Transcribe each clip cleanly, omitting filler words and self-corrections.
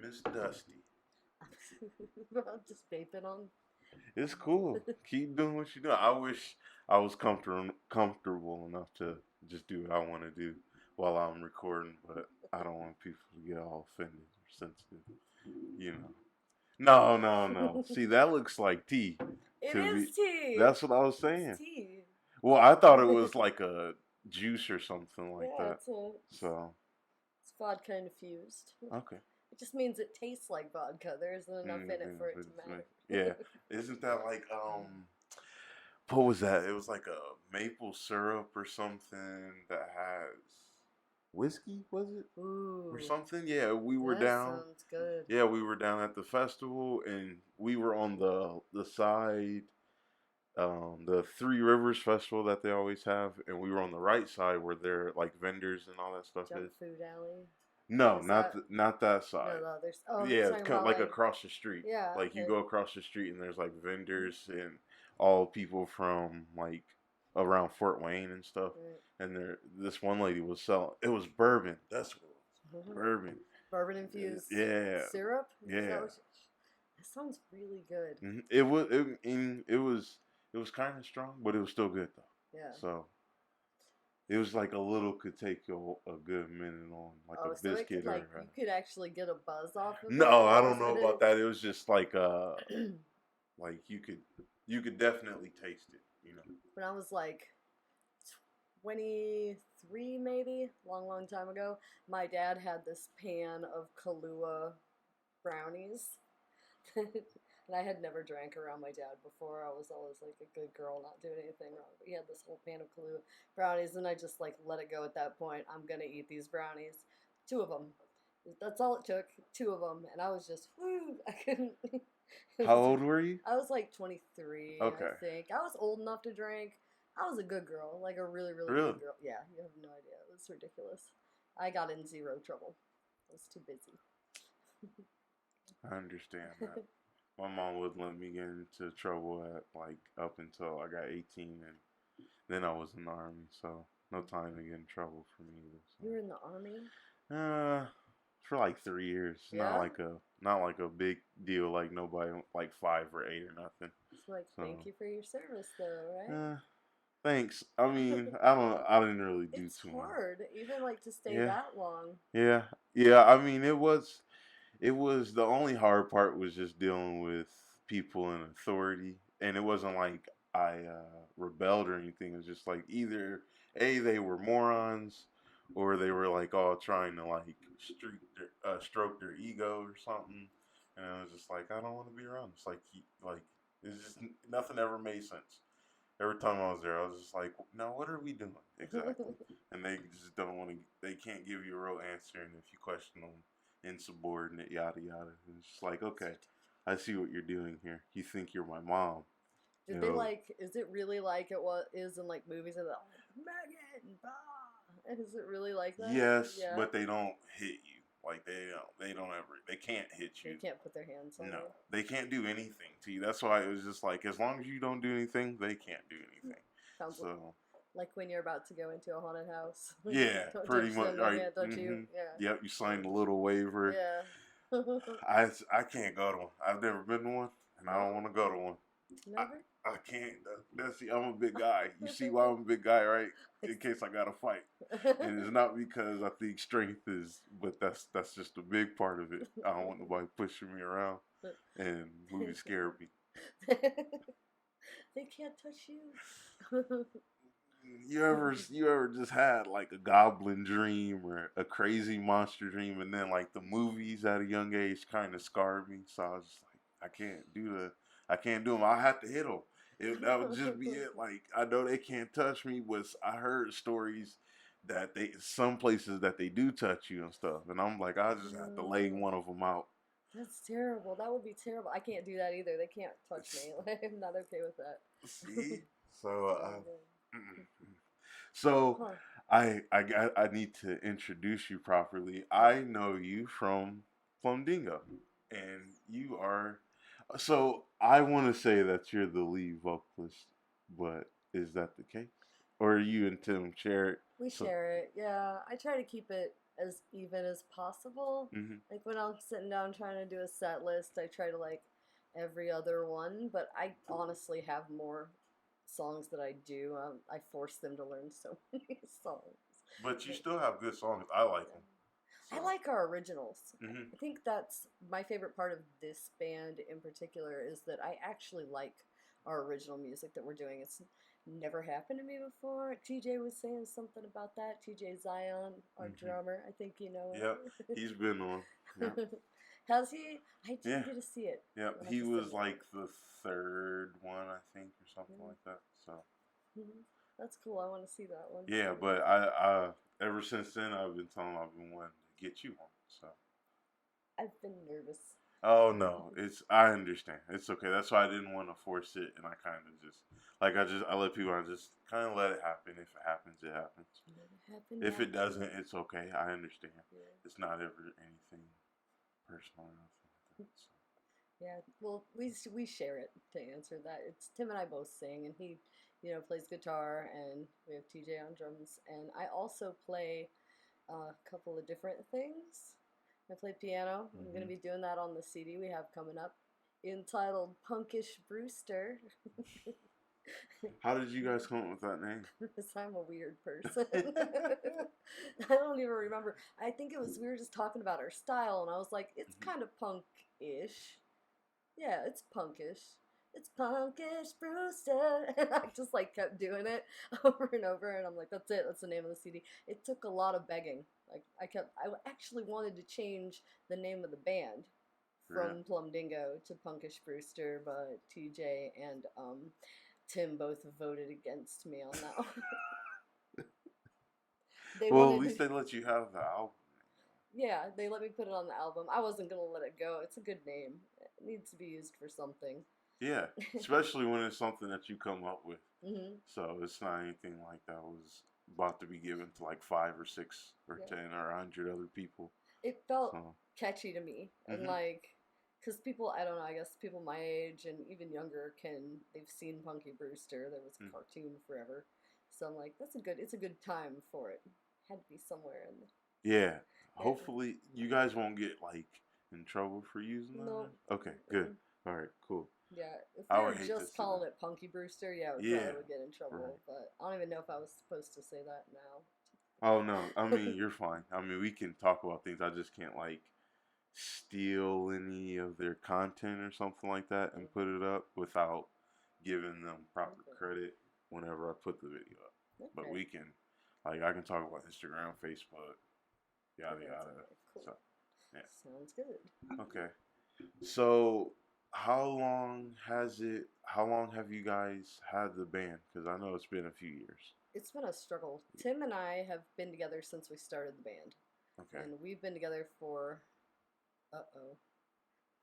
Miss Dusty. I'm just vaping on. It's cool. Keep doing what you do. I wish I was comfortable enough to just do what I want to do while I'm recording, but I don't want people to get all offended or sensitive. You know. No, no, no. See, that looks like tea. It To me, is tea. that's what I was It's saying. tea. Well, I thought it was like a juice or something like Yeah, that. So, it's vodka infused. okay. It just means it tastes like vodka. There isn't enough in it for it to matter. Yeah. Isn't that like what was that? It was like a maple syrup or something that has whiskey, was it? Ooh, Or something? Yeah, we were that down. sounds good. Yeah, we were down at the festival and we were on the side the Three Rivers Festival that they always have, and we were on the right side where they're like vendors and all that stuff Junk is. food alley. No, Is not that not that no side. the others? Oh, you're Yeah, it's talking kind of about like like across the street. yeah, Like you okay. go across the street and there's like vendors and all people from like around Fort Wayne and stuff. Right. And this one lady was selling. It was bourbon. That's what it was. Bourbon. Bourbon infused Yeah. syrup. Yeah. That sounds really good. It was. It was. It was kind of strong, but it was still good though. Yeah. So it was like a little could take you a good minute on like Oh, a so it biscuit could like or. you could actually get a buzz off of it. No, I don't Was know what about it that. It was just like like you could definitely taste it. You know. when I was like 23 maybe, long time ago, my dad had this pan of Kahlua brownies. And I had never drank around my dad before. I was always like a good girl, not doing anything wrong. But he had this whole pan of Kahlua brownies, and I just like let it go at that point. I'm gonna eat these brownies. 2 of them. That's all it took. 2 of them, and I was just woo. I couldn't. How old were you? I was like 23. Okay. I think I was old enough to drink. I was a good girl, like a really Really? good girl. Yeah, you have no idea. It was ridiculous. I got in zero trouble. I was too busy. I understand that. My mom wouldn't let me get into trouble at like up until I got 18, and then I was in the army, so no time to get in trouble for me either. So. You were in the army? For like 3 years. Yeah? Not like a big deal, like nobody like 5 or 8 or nothing. It's like So, thank you for your service, though, right? thanks. I mean, I didn't really do It's too much. hard, even like to stay Yeah. that long. Yeah, yeah. I mean, it was the only hard part was just dealing with people in authority, and it wasn't like I rebelled or anything. It was just like either they were morons, or they were like all trying to like stroke their ego or something, and I was just like, I don't want to be around. It's like it's just nothing ever made sense. Every time I was there, I was just like, "No, what are we doing exactly?" And they just don't want to. They can't give you a real answer, and if you question them, insubordinate, yada yada. And it's just like, okay, I see what you're doing here. You think you're my mom. Did You they know? like? Is it really like it is in like movies? And Megan, bah! Is it really like that? Yes, Yeah. but they don't hit you. Like they don't ever. They can't hit you. They can't put their hands on No, you. they can't do anything to you. That's why it was just like, as long as you don't do anything, they can't do anything. Sounds So like when you're about to go into a haunted house. yeah, Don't pretty touch much. them, no Right. hand, don't you? Yeah. Yep. You signed a little waiver. Yeah. I can't go to one. I've never been to one, and I don't want to go to one. Never? I can't. I'm a big guy. You see why I'm a big guy, right? In case I gotta fight, and it's not because I think strength is, but that's just a big part of it. I don't want nobody pushing me around, and movies scare me. They can't touch you. You ever just had like a goblin dream or a crazy monster dream, and then like the movies at a young age kind of scarred me. So I was just like, I can't do them. I have to hit them. That would just be it. Like, I know they can't touch me, but I heard stories that some places that they do touch you and stuff, and I'm like, I just have to lay one of them out. That's terrible. That would be terrible. I can't do that either. They can't touch me. I'm not okay with that. See, so I need to introduce you properly. I know you from Plumdingo, and you are. So I want to say that you're the lead vocalist, but is that the case? Or are you and Tim share it? We share it, yeah. I try to keep it as even as possible. Hmm. Like when I'm sitting down trying to do a set list, I try to like every other one, but I honestly have more songs that I do. I force them to learn so many songs. But you But, still have good songs. I like them. I So. like our originals. Hmm. I think that's my favorite part of this band in particular is that I actually like our original music that we're doing. It's never happened to me before. TJ was saying something about that. TJ Zion, our Hmm. drummer, I think you know Yep. He's been on. Yeah. him. Has he? I Yeah. didn't get to see it. Yep. You'll have He to send was me a link. like the third one, I think, or something Mm-hmm. like that. So. That's cool. I want to see that one Yeah, too. but I ever since then I've been telling him I've been wanting to get you one. So. I've been nervous. Oh no, it's I understand. It's okay. That's why I didn't want to force it, and I kind of just like I let people. I just kind of let it happen. If it happens, it happens. Let it happen If it naturally. doesn't, it's okay. I understand. Yeah. It's not ever anything personal or nothing like that. So. Yeah, well, we share it to answer that. It's Tim and I both sing, and he, plays guitar, and we have TJ on drums, and I also play a couple of different things. I play piano. I'm gonna Hmm. be doing that on the CD we have coming up, entitled Punkish Brewster, How did you guys come up with that name? because I'm a weird person. I don't even remember. I think it was we were just talking about our style, and I was like, it's Hmm. kind of punk-ish. Yeah, it's punkish. It's Punkish Brewster. And I just like kept doing it over and over, and I'm like, that's it. That's the name of the CD. It took a lot of begging. Like I actually wanted to change the name of the band Yeah. from Plumdingo to Punkish Brewster, but TJ and Tim both voted against me on that one. They Well, at wanted least to, they let you have the album. yeah, they let me put it on the album. I wasn't gonna let it go. It's a good name. It needs to be used for something. Yeah, especially when it's something that you come up with. Hmm. So it's not anything like that was about to be given to like 5 or 6 or Yeah. 10 or 100 other people. It felt So. catchy to me, and Hmm. like, because people, I don't know, I guess people my age and even younger they've seen Punky Brewster. There was a cartoon forever, so I'm like, it's a good time for it. Had to be somewhere in Yeah. there. Hopefully, you guys won't get like in trouble for using No, that. Okay, good. mm-mm. All right, cool. Yeah, if I we would were hate to just see that. calling it Punky Brewster, yeah, we Yeah, probably would get in right. trouble. But I don't even know if I was supposed to say that Oh no, I now. mean you're fine. I mean we can talk about things. I just can't like steal any of their content or something like that and put it up without giving them proper Okay. credit whenever I put the video up. But Okay. we can, like, I can talk about Instagram, Facebook, yada That's yada. okay. Cool. So yeah. Sounds good. Okay. So how long has it? How long have you guys had the band? Because I know it's been a few years. It's been a struggle. Tim and I have been together since we started the band, Okay. and we've been together for,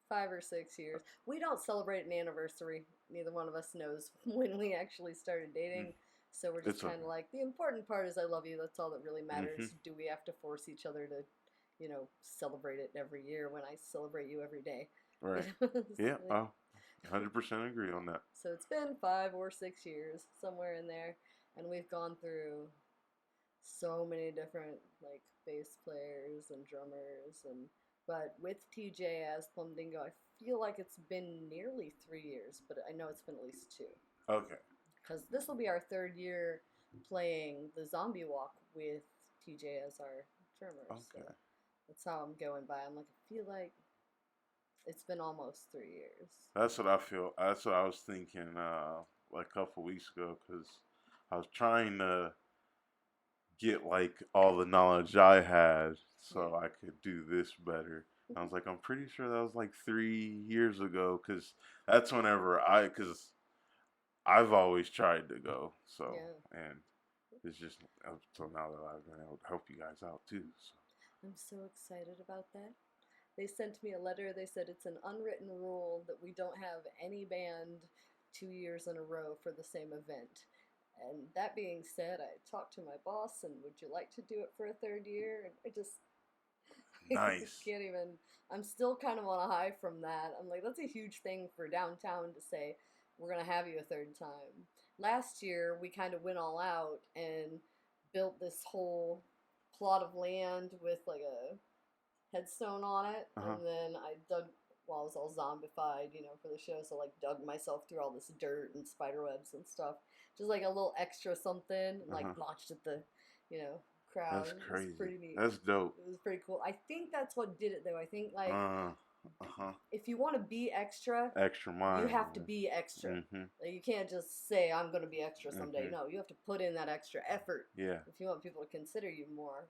5 or 6 years. We don't celebrate an anniversary. Neither one of us knows when we actually started Mm, dating. So we're just it's kind of okay. like, the important part is I love you. That's all that really Hmm. matters. Do we have to force each other to, celebrate it every year when I celebrate you every day? Right. It's Yeah. like, Oh, 100% agree on that. so it's been 5 or 6 years, somewhere in there, and we've gone through so many different like bass players and drummers, and but with TJ as Plumdingo, I feel like it's been nearly 3 years, but I know it's been at least two, Okay. because this will be our third year playing the Zombie Walk with TJ as our drummer. So Okay. that's how I'm going by. I'm like, I feel like it's been almost 3 years. That's what I feel. That's what I was thinking like a couple weeks ago because I was trying to get like all the knowledge I had so Yeah. I could do this better. I was like, I'm pretty sure that was like 3 years ago because that's whenever because I've always tried to go. So, Yeah. and it's just up till now that I've been able to help you guys out too. So, I'm so excited about that. They sent me a letter. They said it's an unwritten rule that we don't have any band 2 years in a row for the same event. And that being said, I talked to my boss and would you like to do it for a third year? And I just nice. can't even. I'm still kind of on a high from that. I'm like, that's a huge thing for downtown to say, we're going to have you a third time. Last year, we kind of went all out and built this whole plot of land with like a headstone on it, Uh-huh. and then I dug. Well, I was all zombified, for the show, so like dug myself through all this dirt and spider webs and stuff, just like a little extra something, and like Uh-huh. launched at the, you know, crowd. That's It was crazy. pretty neat. That's dope. It was pretty cool. I think that's what did it though. I think like Uh-huh. if you want to be extra, Extra mile. you have to be extra. Mm-hmm. Like, you can't just say I'm going to be extra someday. Mm-hmm. No, you have to put in that extra effort. Yeah. If you want people to consider you more,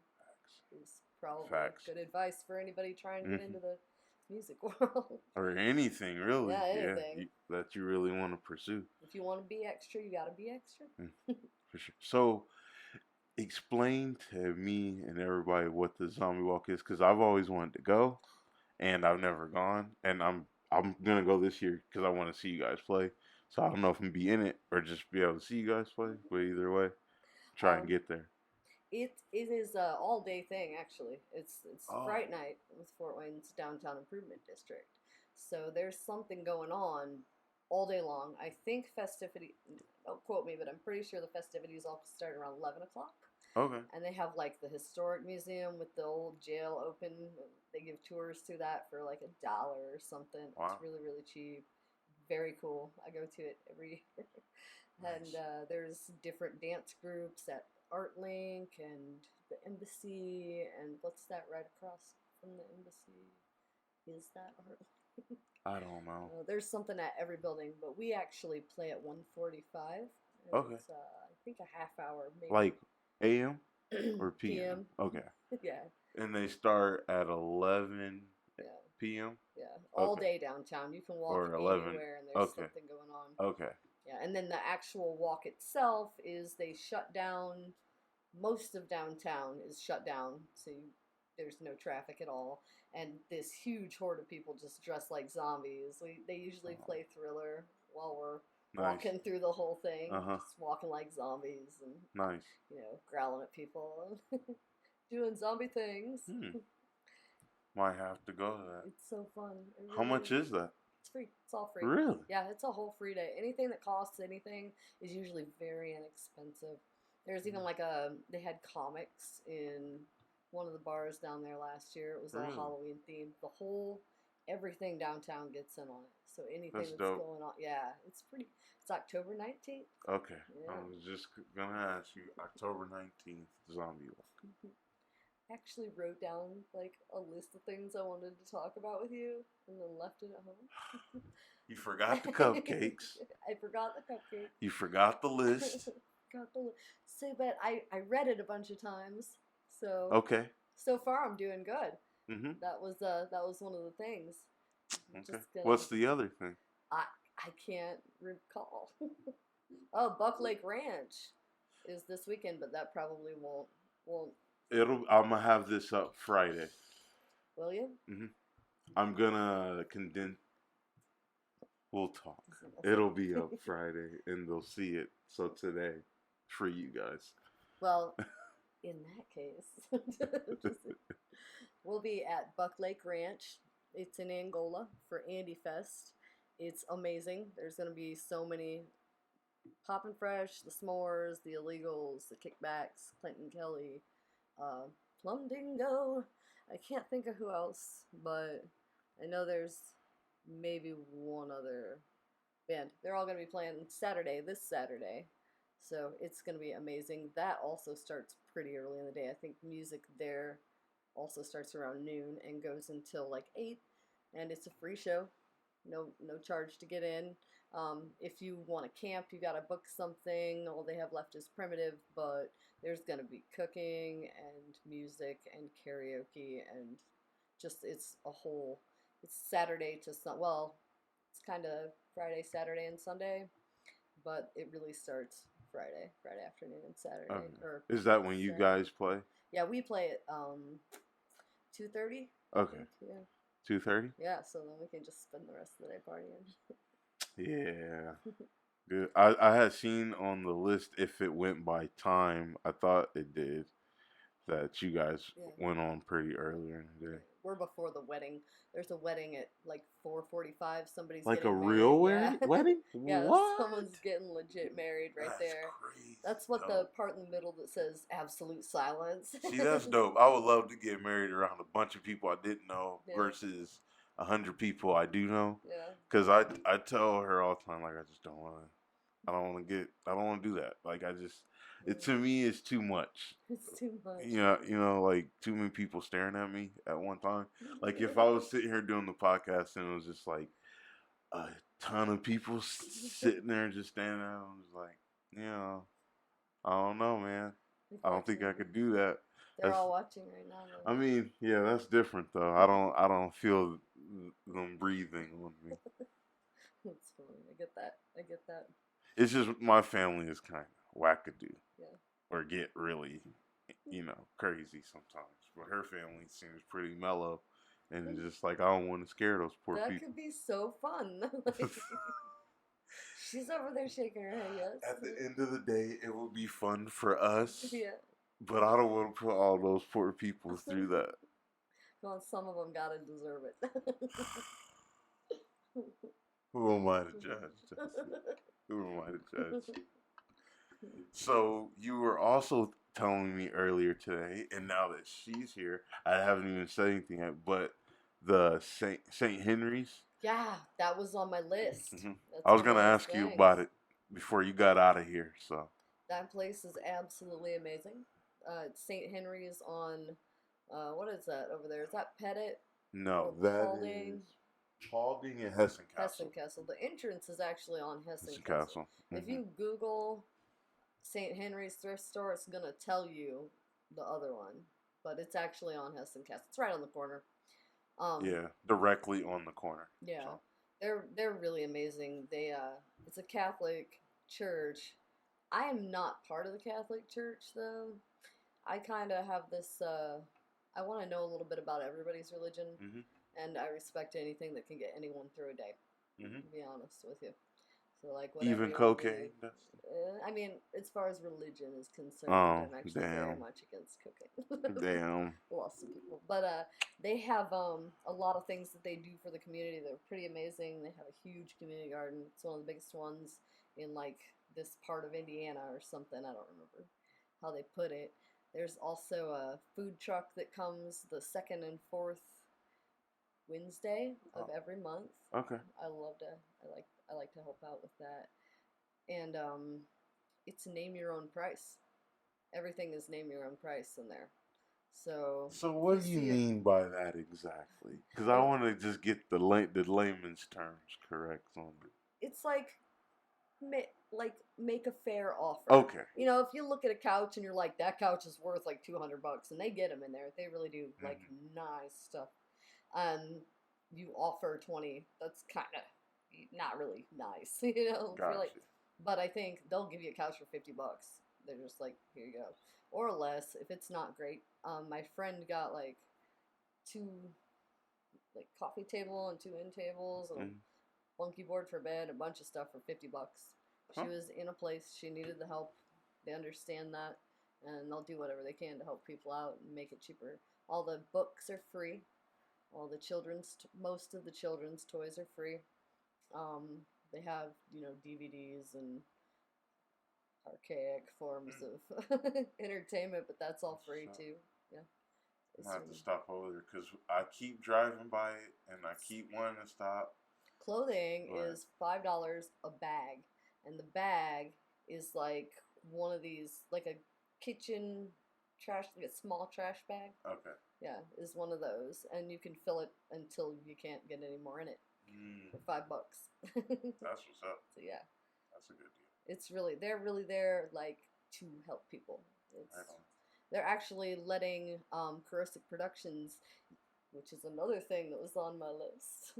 is probably Facts. good advice for anybody trying to get into the music world. Or anything, really. Yeah, anything. That you really want to pursue. If you want to be extra, you got to be extra. For sure. So, explain to me and everybody what the zombie walk is, because I've always wanted to go, and I've never gone, and I'm gonna go this year because I want to see you guys play. So I don't know if I'm gonna be in it or just be able to see you guys play, but either way, try and get there. It is a all day thing actually. It's Oh. Fright Night with Fort Wayne's Downtown Improvement District. So there's something going on all day long. I think don't quote me, but I'm pretty sure the festivities all start around 11 o'clock. Okay. And they have like the historic museum with the old jail open. They give tours to that for like $1 or something. Wow. It's really, really cheap. Very cool. I go to it every year. And there's different dance groups at ArtLink and the Embassy, and what's that right across from the Embassy? Is that ArtLink? I don't know. There's something at every building, but we actually play at 1:45. Okay. It's, I think a half hour, maybe. Like AM or PM? Okay. Yeah. And they start at 11 Yeah. p.m.? Yeah. All Okay. day downtown. You can walk Or 11. anywhere and there's Okay. something going on. Okay. Yeah, and then the actual walk itself is they shut down, most of downtown is shut down, so there's no traffic at all. And this huge horde of people just dressed like zombies. They usually play Thriller while we're walking through the whole thing, just walking like zombies and growling at people and doing zombie things. Might have to go to that. It's so fun. How much is that? It's free. It's all free. Really? Yeah, it's a whole free day. Anything that costs anything is usually very inexpensive. There's even like they had comics in one of the bars down there last year. It was all Halloween themed. Everything downtown gets in on it. So anything that's going on. Yeah, it's October 19th. Okay. Yeah. I was just going to ask you, October 19th, Zombie Walk. Actually wrote down like a list of things I wanted to talk about with you and then left it at home. You forgot the cupcakes. I forgot the cupcake. You forgot the list. So, but I read it a bunch of times. So okay. So far I'm doing good. Mm-hmm. That was one of the things. Okay. What's the other thing? I can't recall. Oh, Buck Lake Ranch is this weekend, but that probably won't. I'm gonna have this up Friday. Will you? Mm-hmm. I'm gonna condense. We'll talk. It'll be up Friday, and they'll see it. So today, for you guys. Well, in that case, we'll be at Buck Lake Ranch. It's in Angola for Andy Fest. It's amazing. There's gonna be so many. Poppin' Fresh, the S'mores, the Illegals, the Kickbacks, Clinton Kelly. Plumdingo. I can't think of who else, but I know there's maybe one other band. They're all going to be playing this Saturday. So it's going to be amazing. That also starts pretty early in the day. I think music there also starts around noon and goes until like 8. And it's a free show. No charge to get in. If you want to camp, you got to book something. All they have left is primitive, but there's going to be cooking and music and karaoke and just it's Saturday to well, it's kind of Friday, Saturday, and Sunday, but it really starts Friday afternoon and Saturday. Okay. Is that when you guys play? Yeah, we play at 2:30. Okay. Yeah. 2:30? Yeah, so then we can just spend the rest of the day partying. Yeah. Good. I had seen on the list if it went by time. I thought it did. That you guys went on pretty earlier in the day. we're before the wedding. There's a wedding at like 4:45. Somebody's Like a getting real married. Yeah. wedding? Yeah, What? someone's getting legit married right That's there. crazy. That's what the dope. part in the middle that says absolute silence. See, that's dope. I would love to get married around a bunch of people I didn't know Yeah. versus 100 people I do know. Yeah. Because I tell her all the time, like, I just don't want to. I don't want to do that. Like, to me, it's too much. It's too much. You know, like too many people staring at me at one time. Like, if I was sitting here doing the podcast and it was just like a ton of people sitting there just standing there, I was like, I don't know, man. I don't think I could do that. They're all watching right now. Though. I mean, yeah, that's different though. I don't feel them breathing on me. It's funny. I get that. It's just my family is kind of wackadoo. Yeah. Or get really, crazy sometimes. But her family seems pretty mellow, and just like I don't want to scare those poor people. That could be so fun. She's over there shaking her head. Yes. At the end of the day, it will be fun for us. Yeah. But I don't want to put all those poor people through that. Well, some of them gotta deserve it. Who am I to judge? Who am I to judge? So you were also telling me earlier today, and now that she's here, I haven't even said anything yet, but the St. Henry's. Yeah, that was on my list. Mm-hmm. I was gonna ask you about it before you got out of here. So that place is absolutely amazing. It's St. Henry's on, what is that over there? Is that Pettit? No, that is Paulding and Hessen Castle. Hessen Castle. The entrance is actually on Hessen Castle. Castle. Mm-hmm. If you Google St. Henry's thrift store, it's gonna tell you the other one, but it's actually on Hessen Castle. It's right on the corner. Yeah, directly on the corner. Yeah, so. they're really amazing. It's a Catholic church. I am not part of the Catholic Church though. I kind of have this. I want to know a little bit about everybody's religion, and I respect anything that can get anyone through a day. To be honest with you, so like even cocaine. I mean, as far as religion is concerned, I'm actually very much against cocaine. Damn. Lots of people, but they have a lot of things that they do for the community. They're pretty amazing. They have a huge community garden. It's one of the biggest ones in like this part of Indiana or something. I don't remember how they put it. There's also a food truck that comes the second and fourth Wednesday of every month. Okay. I like to help out with that. And it's name your own price. Everything is name your own price in there. So what do you mean by that exactly? Because I want to just get the layman's terms correct on it. It's like make a fair offer. Okay. You know, if you look at a couch and you're like, that couch is worth like $200, and they get them in there. They really do like nice stuff. You offer 20. That's kind of not really nice, you know. Gotcha. But I think they'll give you a couch for $50. They're just like, here you go, or less if it's not great. My friend got like 2 coffee table and 2 end tables and funky board for bed, a bunch of stuff for $50. She was in a place, she needed the help. They understand that, and they'll do whatever they can to help people out and make it cheaper. All the books are free. All the most of the children's toys are free. They have, DVDs and archaic forms of entertainment, but that's all free too. Yeah. I have to stop over there because I keep driving by it and I keep wanting to stop. Clothing is $5 a bag, and the bag is like one of these, like a kitchen trash, like a small trash bag. Okay. Yeah, is one of those, and you can fill it until you can't get any more in it for $5. That's what's up. So yeah, that's a good deal. They're really there like to help people. They're actually letting Corrosive Productions, which is another thing that was on my list.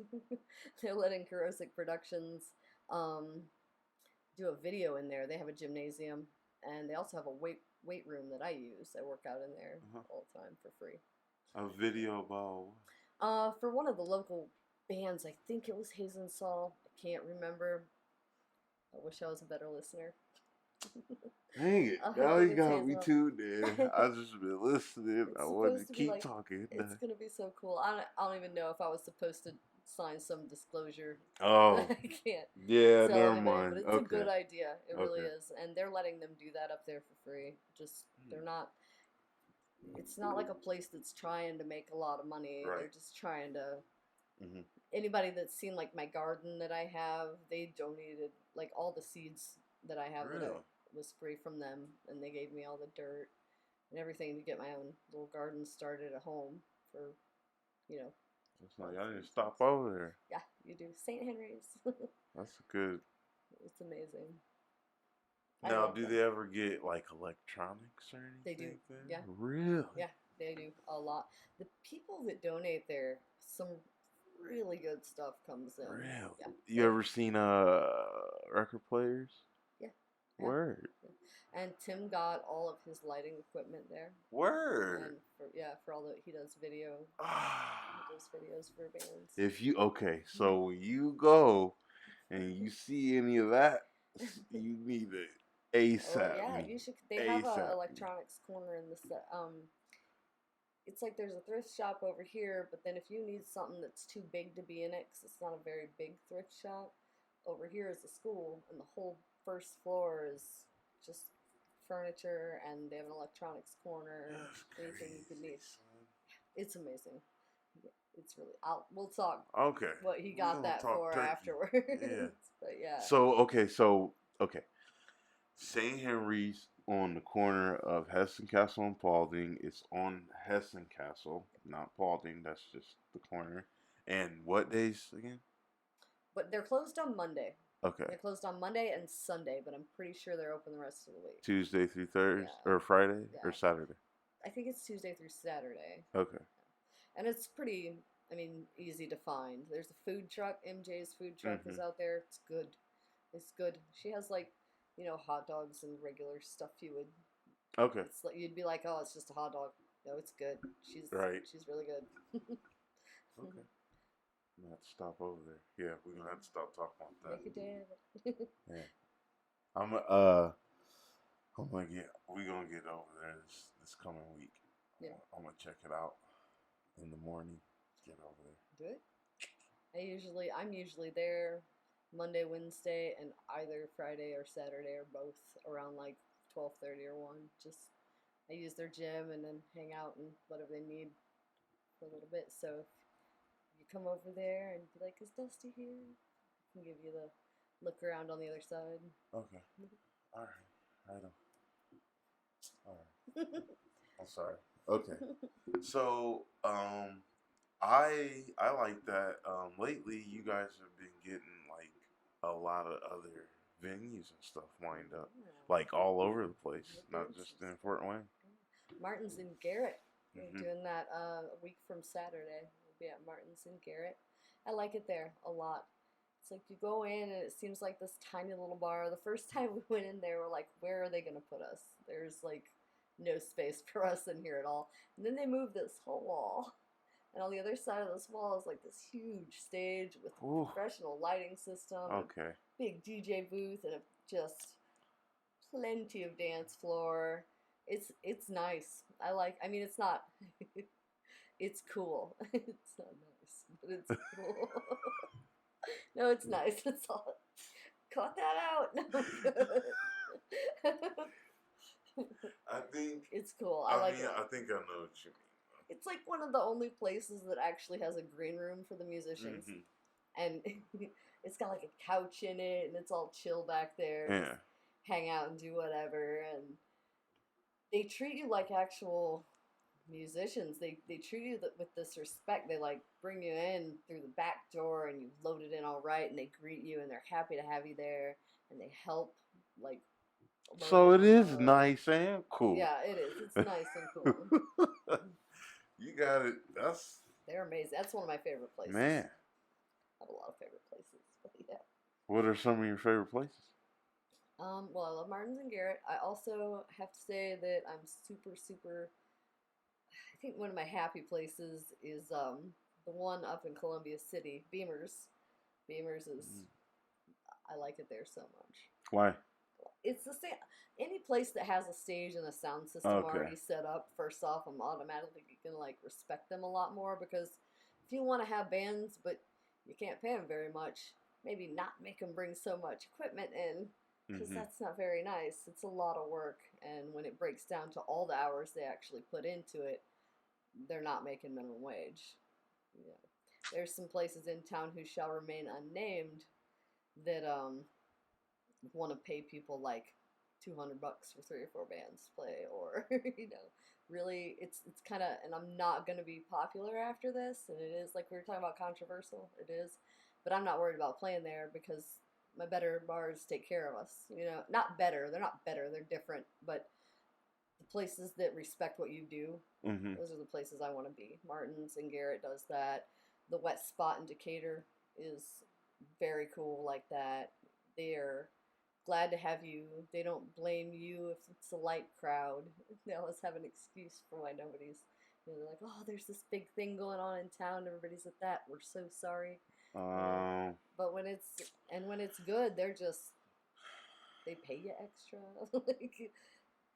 They're letting Corrosive Productions do a video in there. They have a gymnasium, and they also have a weight room that I use. I work out in there all the time for free. A video about? For one of the local bands. I think it was Hazen Saul. I can't remember. I wish I was a better listener. Dang it! I'll Now have you it got taste me well. tuned in. I just been listening. I It's wanted to supposed to be keep like, talking. it's gonna be so cool. I don't even know if I was supposed to sign some disclosure. Oh, I can't yeah. tell Never anybody, but mind. it's a Okay. good idea. It really Okay. is, and they're letting them do that up there for free. Just Hmm. they're not. It's not like a place that's trying to make a lot of money. Right. They're just trying to. Hmm. Anybody that's seen like my garden that I have, they donated like all the seeds that I have that I Really? was free from them, and they gave me all the dirt and everything to get my own little garden started at home for, you know, It's like parts I and didn't stuff. stop over there. Yeah, you do. St. Henry's. That's good. It's amazing. I Now, love do them. they ever get like electronics or They do. anything there? Yeah, Really? yeah, they do a lot. The people that donate there, some really good stuff comes in. Really? Yeah, You ever seen record players? yeah, yeah. Word. Yeah. And Tim got all of his lighting equipment there, Word. and for all the he does video, Ah. he does videos for bands. If you okay, so when you go and you see any of that, you need to Oh ASAP yeah, me. you should. They have a ASAP me. electronics corner in it's like there's a thrift shop over here, but then if you need something that's too big to be in it, because it's not a very big thrift shop, over here is the school, and the whole first floor is just furniture, and they have an electronics corner, That's anything you could crazy, need. son. It's amazing. It's really. We'll talk Okay. what he We got gonna that talk for turkey. afterwards. Yeah. But yeah, So okay. St. Henry's on the corner of Hessen Castle and Paulding. It's on Hessen Castle, not Paulding. That's just the corner. And what days again? but they're closed on Monday. Okay. They're closed on Monday and Sunday, but I'm pretty sure they're open the rest of the week. Tuesday through Thursday Yeah, or Friday or yeah. Saturday. I think it's Tuesday through Saturday. Okay. And it's pretty, I mean, easy to find. There's a food truck. MJ's food truck is Mhm. out there. It's good. It's good. She has like, hot dogs and regular stuff you would. Okay. It's like you'd be like, oh, it's just a hot dog. No, it's good. Right. She's really good. Okay. I'm gonna have to stop over there. Yeah, we're gonna have to stop talking about that. Make a dad. Yeah. I'm we're gonna get over there this coming week. Yeah. I'm gonna check it out in the morning. Get over there. Do it. I'm usually there Monday, Wednesday, and either Friday or Saturday or both around like 12:30 or 1. Just I use their gym and then hang out and whatever they need for a little bit. So if you come over there and be like, "Is Dusty here?" I can give you the look around on the other side. Okay. All right. Right on. All right. I'm sorry. Okay. So, I like that. Lately, you guys have been getting like a lot of other venues and stuff lined up, Yeah. like all over the place, Yeah, not just in Fort Wayne. Martin's in Garrett. We're Hmm. doing that a week from Saturday. We'll be at Martin's in Garrett. I like it there a lot. It's like you go in and it seems like this tiny little bar. The first time we went in there, we're like, where are they going to put us? There's like no space for us in here at all. And then they moved this whole wall. And on the other side of this wall is like this huge stage with a Ooh. professional lighting system, Okay. big DJ booth, and just plenty of dance floor. It's nice. I mean it's not it's cool. It's not nice, but it's cool. No, it's nice. It's all cut that out. No, I think. it's cool. I like mean, it. I think I know what you It's like one of the only places that actually has a green room for the musicians. mean. And it's got like a couch in it and it's all chill back there. Yeah. Hang out and do whatever, and they treat you like actual musicians. They treat you with this respect. They like bring you in through the back door and you load it in all right, and they greet you and they're happy to have you there, and they help like So it is nice and cool. Yeah, it is. It's nice and cool. You got it. They're amazing. That's one of my favorite places. Man. I have a lot of favorite places, but yeah. What are some of your favorite places? Well, I love Martin's and Garrett. I also have to say that I'm super. I think one of my happy places is the one up in Columbia City, Beamers. Beamers is I like it there so much. Why? it's the same. Any place that has a stage and a sound system Okay. already set up, first off, I'm automatically gonna like respect them a lot more because if you want to have bands but you can't pay them very much, maybe not make them bring so much equipment in because Mhm. that's not very nice. It's a lot of work, and when it breaks down to all the hours they actually put into it, they're not making minimum wage. Yeah. There's some places in town who shall remain unnamed that want to pay people like $200 for 3 or 4 bands to play, or really, it's kind of. And I'm not gonna be popular after this, and it is like we were talking about controversial. It is, but I'm not worried about playing there because my better bars take care of us. Not better. They're not better. They're different, but the places that respect what you do, Mhm. those are the places I want to be. Martin's and Garrett does that. The Wet Spot in Decatur is very cool like that. They're glad to have you. They don't blame you if it's a light crowd. They always have an excuse for why nobody's. They're like, oh, there's this big thing going on in town. Everybody's at that. We're so sorry. Um. But when it's good, they pay you extra. Like,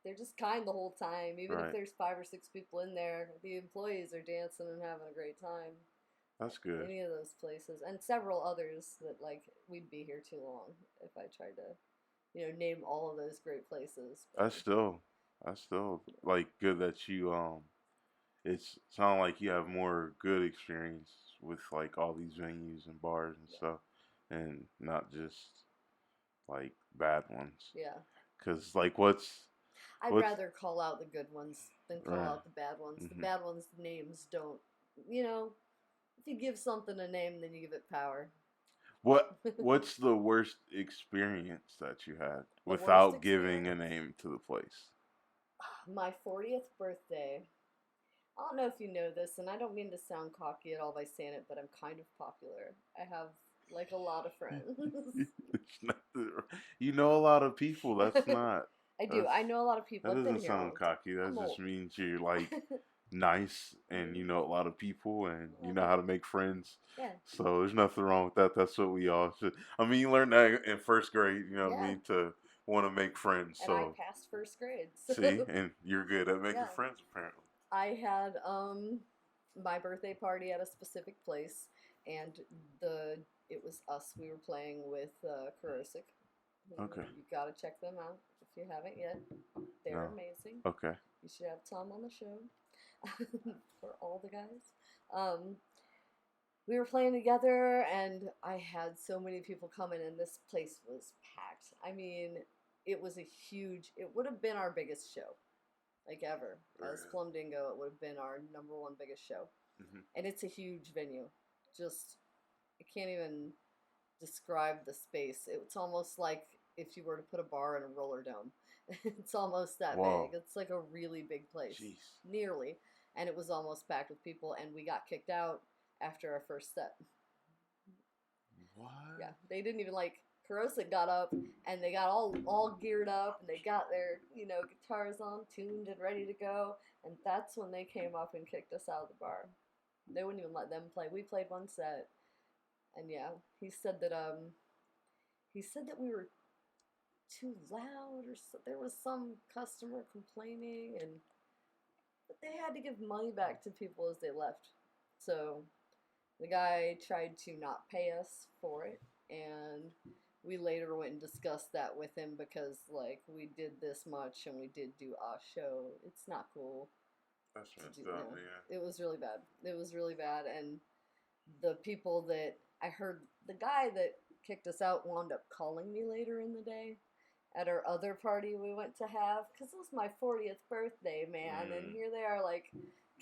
they're just kind the whole time. Even if Right. there's 5 or 6 people in there, the employees are dancing and having a great time. That's good. Any of those places, and several others that like we'd be here too long if I tried to, name all of those great places. But That's still. That's still like good that you It's sound like you have more good experience with like all these venues and bars and yeah, stuff, and not just like bad ones. yeah. Cause like I'd what's rather call out the good ones than call right. out the bad ones. The Mhm. bad ones' names don't, you know. If you give something a name, then you give it power. What's the worst experience that you had The worst without giving a experience? name to the place? My 40th birthday. I don't know if you know this, and I don't mean to sound cocky at all by saying it, but I'm kind of popular. I have like a lot of friends. It's not you know a lot of people. That's not. I do. That's I know a lot of people. that I've been doesn't here a sound long time. cocky. That I'm just old. means you're like nice and you know a lot of people and you Well, know how to make friends. yeah, So there's nothing wrong with that. That's what we all should. I mean, you learned that in first grade. You know what I yeah. mean to want to make friends. And I So passed first grade, see, so and you're good at making yeah. friends apparently. I had my birthday party at a specific place, and the it was us. We were playing with Kurosik. Okay. You gotta check them out if you haven't yet. They're No. amazing. Okay. You should have Tom on the show for all the guys. Um, we were playing together, and I had so many people coming, and this place was packed. I mean, it was a huge. It would have been our biggest show, like ever. As Really. Plumdingo, it would have been our number one biggest show, Hmm. and it's a huge venue. Just I can't even describe the space. It's almost like if you were to put a bar in a roller dome. It's almost that big. Whoa. It's like a really big place, Jeez. nearly, and it was almost packed with people. And we got kicked out after our first set. Yeah, What? they didn't even like. Kurosa got up and they got all geared up and they got their guitars on, tuned and ready to go. And that's when they came up and kicked us out of the bar. They wouldn't even let them play. We played one set, and yeah, he said that we were too loud, or there was some customer complaining, and but they had to give money back to people as they left. So the guy tried to not pay us for it, and we later went and discussed that with him because like we did this much and we did do a show. It's not cool That's to messed do. up, man. It was really bad. It was really bad, and the people that I heard, the guy that kicked us out wound up calling me later in the day at our other party we went to have because it was my 40th birthday, man, and Mm. here they are like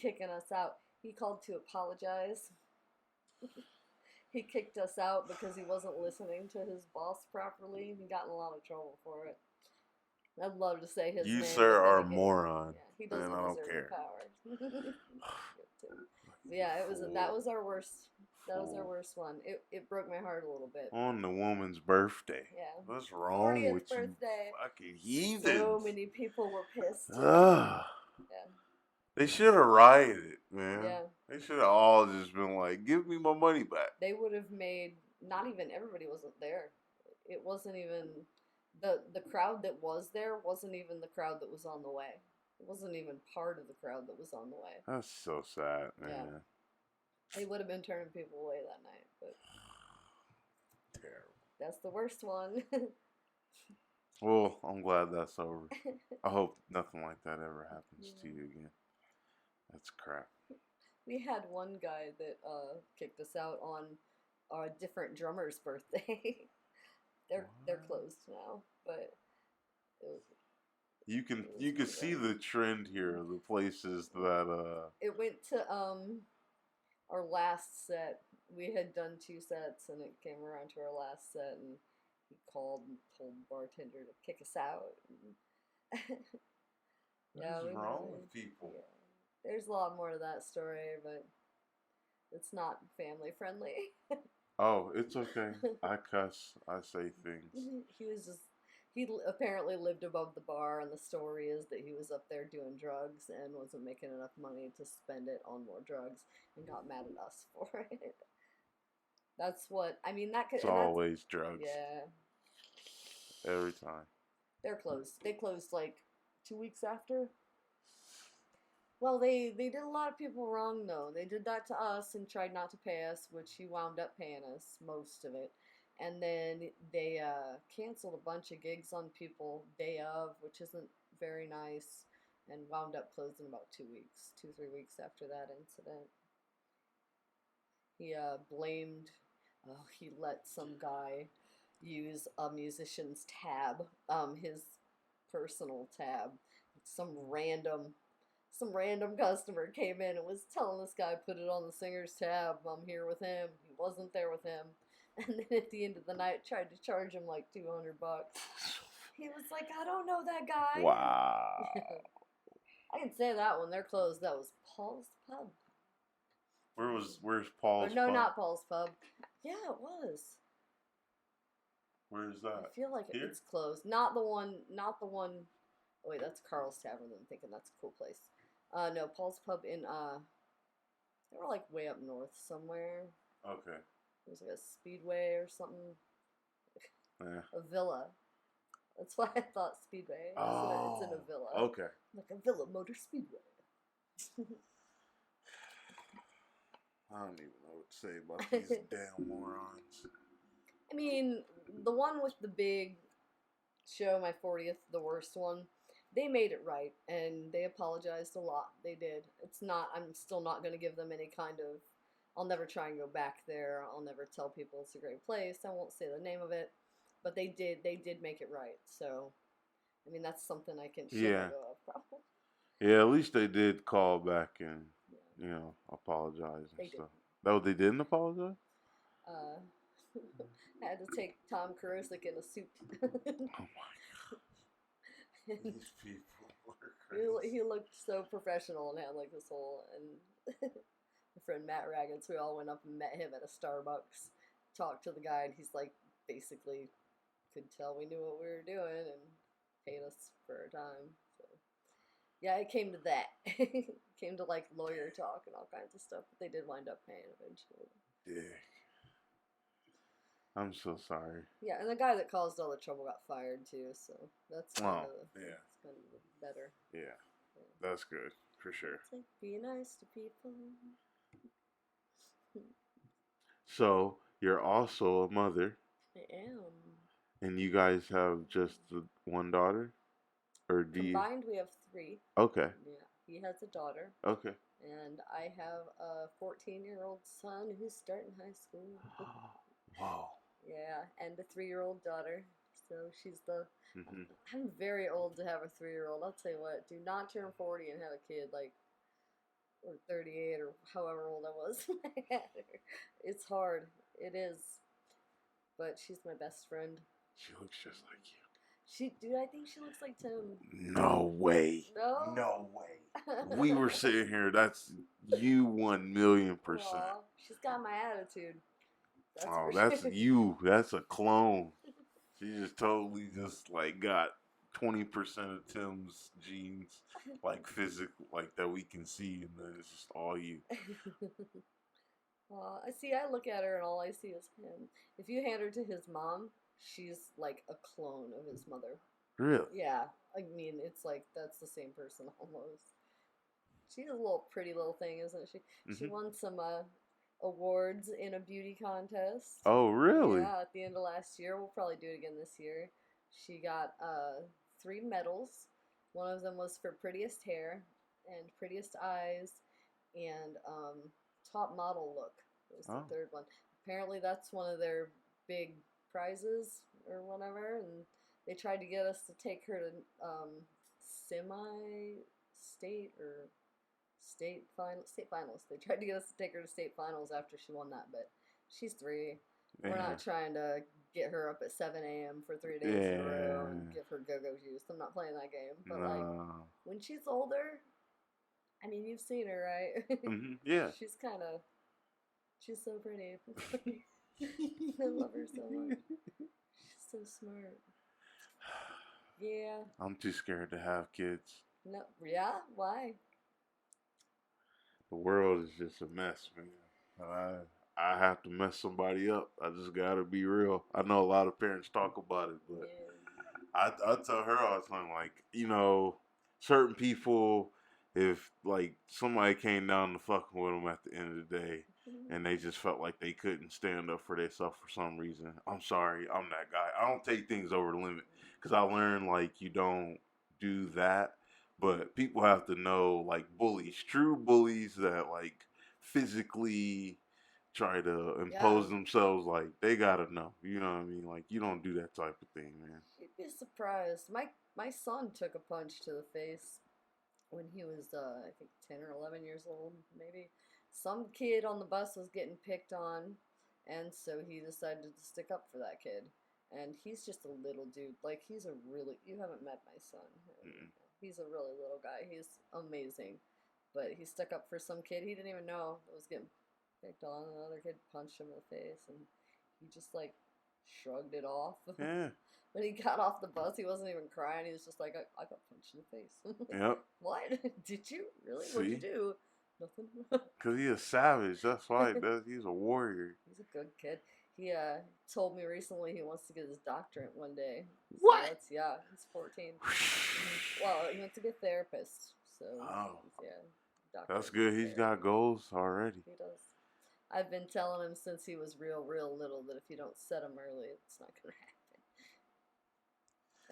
kicking us out. He called to apologize. He kicked us out because he wasn't listening to his boss properly. He got in a lot of trouble for it. I'd love to say his You, name, sir, but then are a again, moron, yeah, he and doesn't I don't deserve the care. power. You Yeah, that fool. was our worst. That was our Fool. worst one. It broke my heart a little bit. On the woman's birthday. Yeah, What's wrong 40th with you birthday. fucking So heathens? many people were pissed. Ugh. Yeah, They should have rioted, man. yeah. They should have all just been like, give me my money back. They would have made. Not even everybody wasn't there. It wasn't even The crowd that was there wasn't even the crowd that was on the way. It wasn't even part of the crowd that was on the way. That's so sad, Yeah. man. They would have been turning people away that night, but Terrible. that's the worst one. Well, I'm glad that's over. I hope nothing like that ever happens to you again. That's crap. We had one guy that kicked us out on a different drummer's birthday. They're closed now, but it was, You can it was you can pretty see bad. the trend here, the places that It went to our last set. We had done 2 sets, and it came around to our last set, and he called and told the bartender to kick us out. Yeah, What's we wrong know. with people? Yeah. There's a lot more to that story, but it's not family friendly. Oh, it's okay. I cuss. I say things. He was just apparently lived above the bar, and the story is that he was up there doing drugs and wasn't making enough money to spend it on more drugs, and got mad at us for it. That's what I mean. That could, It's and that's always drugs. yeah. Every time. They're closed. They closed like 2 weeks after. Well, they did a lot of people wrong though. They did that to us and tried not to pay us, which he wound up paying us most of it. And then they canceled a bunch of gigs on people day of, which isn't very nice, and wound up closing about 2 weeks, 3 weeks after that incident. He blamed, oh, he let some guy use a musician's tab, his personal tab. Some random customer came in and was telling this guy, put it on the singer's tab. I'm here with him. He wasn't there with him. And then at the end of the night, tried to charge him like $200. He was like, I don't know that guy. Wow. I can say that one. They're closed. That was Paul's Pub. Where's Paul's no, Pub? not Paul's Pub. Yeah, it was. Where's that? I feel like Here? it's closed. Not the one. Oh, wait, that's Carl's Tavern. I'm thinking that's a cool place. No, Paul's Pub in they were like way up north somewhere. Okay. It was like a speedway or something. Yeah. A villa. That's why I thought speedway. Oh. It's in a villa. Okay. Like a villa motor speedway. I don't even know what to say about these damn morons. I mean, the one with the big show, my 40th, the worst one, they made it right, and they apologized a lot. They did. I'm still not going to give them any kind of, I'll never try and go back there. I'll never tell people it's a great place. I won't say the name of it, but they did make it right. So, I mean, that's something I can Yeah. go of, probably. Yeah, at least they did call back and, apologize They and did. stuff. No, they didn't apologize? I had to take Tom Karusik in a suit. Oh my god. These people are crazy. He looked so professional and had like this whole, and my friend Matt Raggins, we all went up and met him at a Starbucks, talked to the guy, and he's like basically could tell we knew what we were doing and paid us for our time. So yeah, it came to that. It came to like lawyer talk and all kinds of stuff, but they did wind up paying eventually. Yeah. I'm so sorry. Yeah, and the guy that caused all the trouble got fired too, so that's kind of better. Yeah, that's good for sure. It's like, be nice to people. So you're also a mother, I am. and you guys have just the one daughter, or do you? Combined, we have 3. Okay. Yeah, he has a daughter, Okay. and I have a 14-year-old son who's starting high school. Wow. Yeah, and a 3-year-old daughter. So she's the. Mm-hmm. I'm very old to have a 3-year-old. I'll tell you what. Do not turn 40 and have a kid or 38 or however old I was when I had her. It's hard. It is. But she's my best friend. She looks just like you. Dude, I think she looks like Tim. No way. No? No way. We were sitting here. That's you 1,000,000%. Aw, she's got my attitude. That's you. That's a clone. She just totally got 20% of Tim's genes, like physical, like that we can see, and then it's just all you. I look at her and all I see is him. If you hand her to his mom, she's like a clone of his mother. Really? Yeah, I mean, it's like that's the same person almost. She's a little pretty little thing, isn't she? She Hmm. won some awards in a beauty contest. Oh, really? Yeah, at the end of last year. We'll probably do it again this year. She got three medals. One of them was for prettiest hair and prettiest eyes and top model look. Was the Oh. third one. Apparently, that's one of their big prizes or whatever. And they tried to get us to take her to semi state or state finals. They tried to get us to take her to state finals after she won that, but she's three. We're Yeah. not trying to get her up at 7 a.m. for 3 days in a row and Yeah. give her go-go juice. I'm not playing that game. But like No. when she's older, I mean, you've seen her, right? Hmm. Yeah. She's so pretty. I love her so much. She's so smart. Yeah. I'm too scared to have kids. No. Yeah. Why? The world is just a mess, man. I have to mess somebody up. I just gotta be real. I know a lot of parents talk about it, but Yeah. I tell her all the time, like, certain people, if like somebody came down to fucking with them at the end of the day, and they just felt like they couldn't stand up for themselves for some reason. I'm sorry, I'm that guy. I don't take things over the limit because I learned like you don't do that. But people have to know, like bullies, true bullies that like physically try to Yeah. impose themselves, like they gotta know. You know what I mean? Like you don't do that type of thing, man. You'd be surprised. My son took a punch to the face when he was I think 10 or 11 years old, maybe. Some kid on the bus was getting picked on, and so he decided to stick up for that kid. And he's just a little dude. Like he's a really you haven't met my son. Mm-mm. He's a really little guy. He's amazing. But he stuck up for some kid he didn't even know that was getting picked on. Another kid punched him in the face, and he just like shrugged it off. Yeah. When he got off the bus, he wasn't even crying. He was just like, I got punched in the face. Yep. What? Did you? Really? What'd you See, do? Nothing. cause he's a savage. That's why he's a warrior. He's a good kid. He told me recently he wants to get his doctorate one day. So What? yeah, he's 14. Well, he went to get a therapist. So Oh, yeah, that's doctorate good. He's therapy. got goals already. He does. I've been telling him since he was real little that if you don't set him early, it's not gonna happen.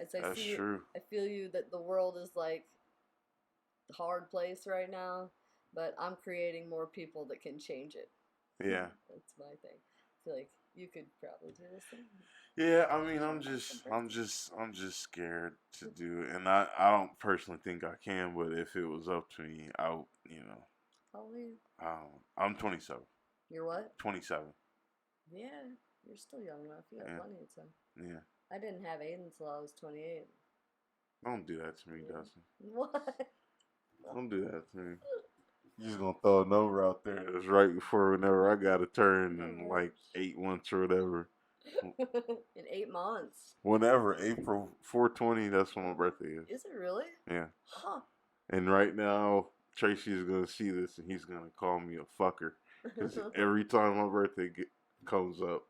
As I That's see, true. I feel you that the world is like a hard place right now, but I'm creating more people that can change it. Yeah. That's my thing. I feel like you could probably do the same. Yeah, I mean, I'm just scared to do it, and I don't personally think I can. But if it was up to me, How old are you? I'm 27. You're what? 27. Yeah, you're still young enough. You got Yeah. plenty of time. Yeah. I didn't have Aiden until I was 28. Don't do that to me, Yeah. Dustin. What? Don't do that to me. You're just gonna throw a number out there that's right before whenever I got a turn in like 8 months or whatever. In 8 months. Whenever April 420, that's when my birthday is. Is it really? Yeah. Huh. And right now, Tracy is gonna see this and he's gonna call me a fucker because every time my birthday comes up,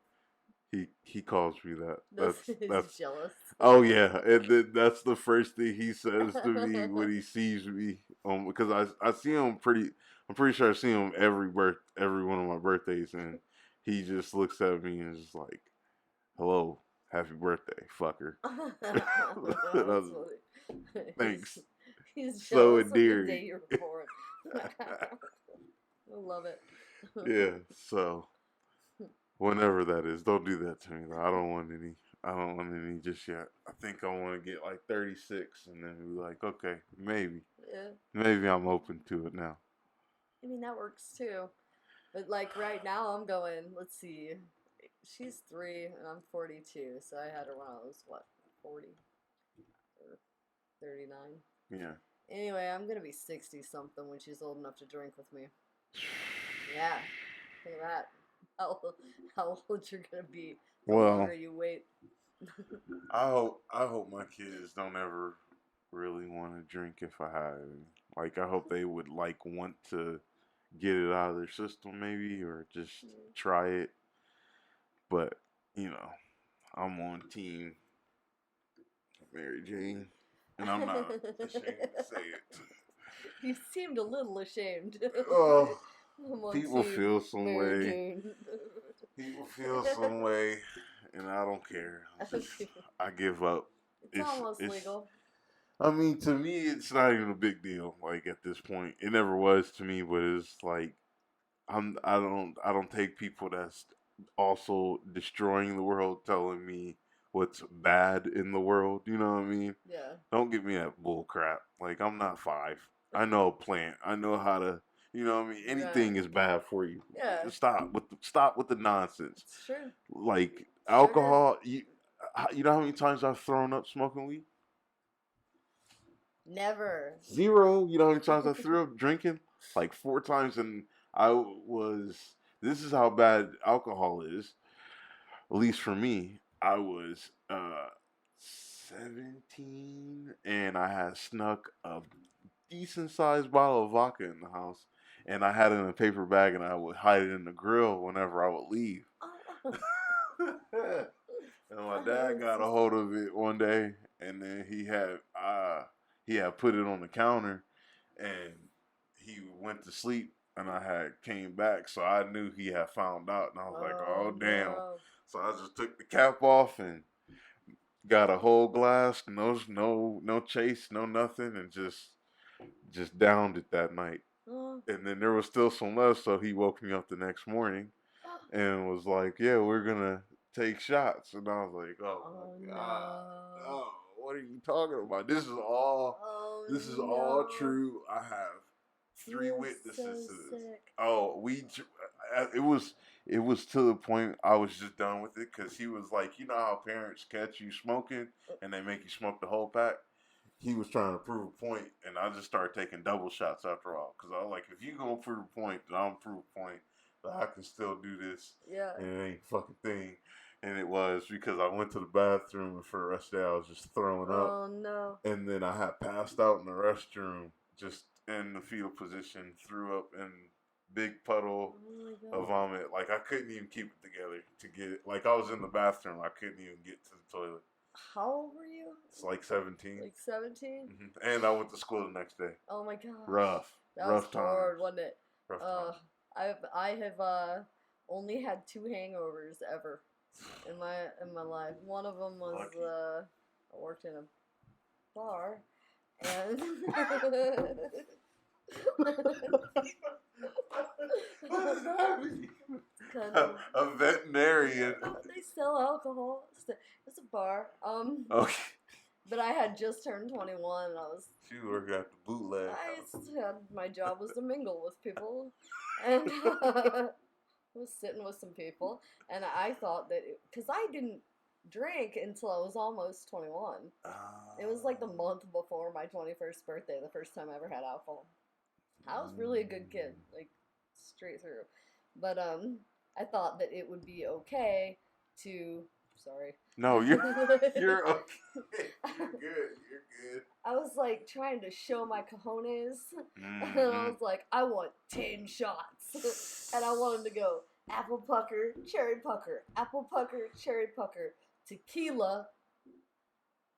he calls me that. That's He's jealous. Oh yeah, and that's the first thing he says to me when he sees me. Because I see him pretty. I'm pretty sure I see him every one of my birthdays, and he just looks at me and is just like, "Hello, happy birthday, fucker." That's funny. Thanks. He's So jealous of the day endearing. you were born. I love it. Yeah. So whenever that is, don't do that to me. Though. I don't want any. I don't want any just yet. I think I want to get like 36 and then be like, okay, maybe. Yeah. Maybe I'm open to it now. I mean, that works too. But like right now, I'm going, let's see. She's 3 and I'm 42. So I had her when I was, what, 40 or 39? Yeah. Anyway, I'm going to be 60 something when she's old enough to drink with me. Yeah. Look at that. How old you're going to be. The longer you wait. I hope my kids don't ever really want to drink if I have any. Like I hope they would like want to get it out of their system maybe or just try it. But, I'm on team Mary Jane, and I'm not ashamed to say it. You seemed a little ashamed. Oh, I'm on people team feel some Mary way. Jane. People feel some way, and I don't care. I give up. It's almost legal. I mean, to me, it's not even a big deal. Like at this point, it never was to me. But it's like I don't take people that's also destroying the world telling me what's bad in the world. You know what I mean? Yeah. Don't give me that bull crap. Like I'm not 5. I know a plant. I know how to. You know what I mean? Anything is bad for you. Yeah. Stop with the nonsense. It's true. Like Sugar. alcohol. You know how many times I've thrown up smoking weed? Never. 0. You know how many times I threw up drinking? Like 4 times, and I was. This is how bad alcohol is. At least for me, I was 17, and I had snuck a decent sized bottle of vodka in the house, and I had it in a paper bag, and I would hide it in the grill whenever I would leave. And my dad got a hold of it one day, and then he had put it on the counter, and he went to sleep, and I had came back, so I knew he had found out, and I was like, oh damn. No. So I just took the cap off and got a whole glass, no chase, no nothing, and just downed it that night. And then there was still some left, so he woke me up the next morning and was like, "Yeah, we're gonna take shots." And I was like, "Oh my god, no! What are you talking about? This is all true. I have 3 witnesses to this." Oh, it was to the point I was just done with it because he was like, you know how parents catch you smoking and they make you smoke the whole pack. He was trying to prove a point, and I just started taking double shots after all because I was like, if you gonna prove a point, then I'm prove a point that I can still do this. Yeah. And it ain't a fucking thing. And it was because I went to the bathroom, and for the rest of the day I was just throwing up. Oh no. And then I had passed out in the restroom, just in the fetal position, threw up in big puddle of vomit. Like I couldn't even keep it together to get it. Like I was in the bathroom, I couldn't even get to the toilet. How old were you? It's like 17. Like 17? Mm-hmm. And I went to school the next day. Oh my god. Rough. That rough was hard, times. wasn't it? Rough times. I have only had 2 hangovers ever in my life. One of them was I worked in a bar, and what does that mean? A veterinarian. They sell alcohol. It's a bar. Okay. But I had just turned 21, and I was. She worked at the bootleg. My job was to mingle with people, and was sitting with some people, and I thought that because I didn't drink until I was almost 21. It was like the month before my 21st birthday, the first time I ever had alcohol. I was really a good kid, like straight through. But I thought that it would be okay to. Sorry. No, you're okay. You're good. You're good. I was like trying to show my cojones, and I was like, I want 10 shots, and I wanted to go apple pucker, cherry pucker, apple pucker, cherry pucker, tequila,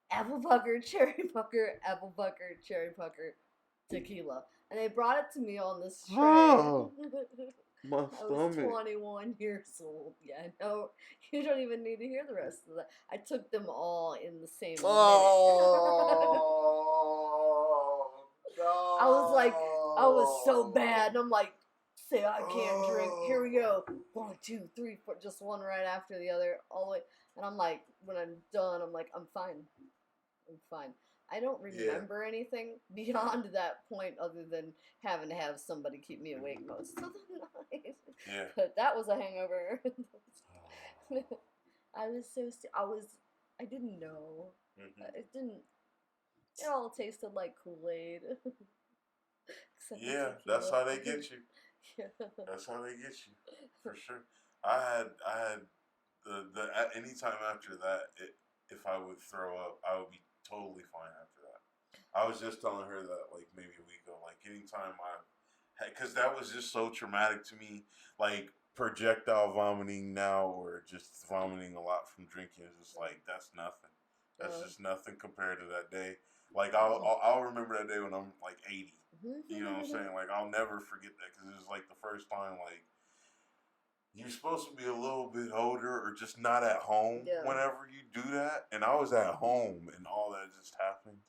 apple pucker, cherry pucker, apple pucker, cherry pucker, tequila, and they brought it to me on this tray. Oh. My I was 21 years old. Yeah, no, you don't even need to hear the rest of that. I took them all in the same minute. No. I was so bad. And I'm like, say I can't drink. Here we go. 1, 2, 3, 4, just one right after the other, all the way. And I'm like, when I'm done, I'm like, I'm fine. I'm fine. I don't remember anything beyond that point other than having to have somebody keep me awake most of the night. Yeah. But that was a hangover. I was so I didn't know. It all tasted like Kool-Aid. Yeah, that's how they get you. Yeah. That's how they get you, for sure. I had the anytime after that, if I would throw up, I would be totally fine after that. I was just telling her that like maybe a week ago, like anytime because that was just so traumatic to me. Like projectile vomiting now or just vomiting a lot from drinking is just like that's nothing. That's just nothing compared to that day. Like I'll remember that day when I'm like 80. You know what I'm saying? Like I'll never forget that because it was like the first time like you're supposed to be a little bit older or just not at home whenever you do that. And I was at home and all that just happened.